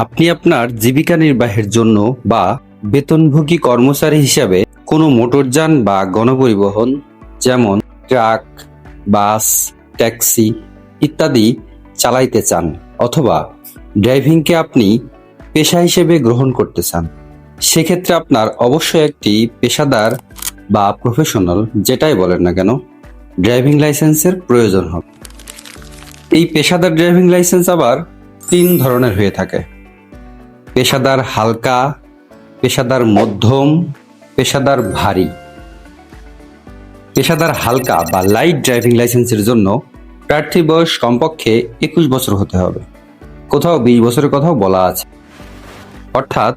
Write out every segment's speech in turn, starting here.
আপনি আপনার জীবিকা নির্বাহের জন্য বা বেতনভোগী কর্মচারী হিসাবে কোনো মোটরযান বা গণপরিবহন যেমন ট্রাক, বাস, ট্যাক্সি ইত্যাদি চালাইতে চান, অথবা ড্রাইভিংকে আপনি পেশা হিসেবে গ্রহণ করতে চান, সেক্ষেত্রে আপনার অবশ্যই একটি পেশাদার বা প্রফেশনাল যেটাই বলেন না কেন ড্রাইভিং লাইসেন্সের প্রয়োজন হবে। এই পেশাদার ড্রাইভিং লাইসেন্স আবার 3 ধরনের হয়ে থাকে: পেশাদার হালকা, পেশাদার মধ্যম, পেশাদার ভারী। পেশাদার হালকা বা লাইট ড্রাইভিং লাইসেন্সের জন্য প্রার্থীর বয়স কমপক্ষে 21 বছর হতে হবে, কোথাও 20 বছরের কথাও বলা আছে। অর্থাৎ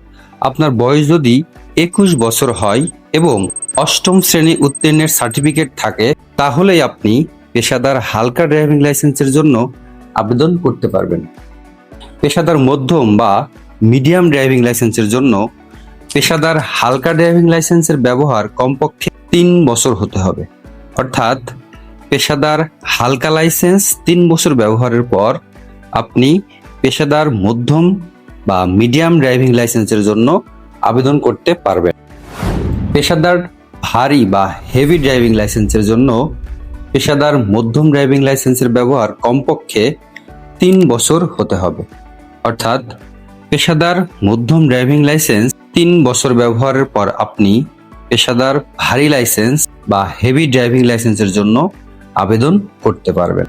আপনার বয়স যদি 21 বছর হয় এবং 8ম শ্রেণী উত্তীর্ণের সার্টিফিকেট থাকে, তাহলেই আপনি পেশাদার হালকা ড্রাইভিং লাইসেন্সের জন্য আবেদন করতে পারবেন। পেশাদার মধ্যম বা মিডিয়াম ড্রাইভিং লাইসেন্সের জন্য পেশাদার হালকা ড্রাইভিং লাইসেন্সের ব্যবহার কমপক্ষে 3 বছর হতে হবে। অর্থাৎ পেশাদার হালকা লাইসেন্স 3 বছর ব্যবহারের পর আপনি পেশাদার মধ্যম বা মিডিয়াম ড্রাইভিং লাইসেন্সের জন্য আবেদন করতে পারবেন। পেশাদার ভারী বা হেভি ড্রাইভিং লাইসেন্সের জন্য পেশাদার মধ্যম ড্রাইভিং লাইসেন্সের ব্যবহার কমপক্ষে 3 বছর হতে হবে। অর্থাৎ পেশাদার মধ্যম ড্রাইভিং লাইসেন্স 3 বছর ব্যবহারের পর আপনি পেশাদার ভারী লাইসেন্স বা হেভি ড্রাইভিং লাইসেন্সের জন্য আবেদন করতে পারবেন।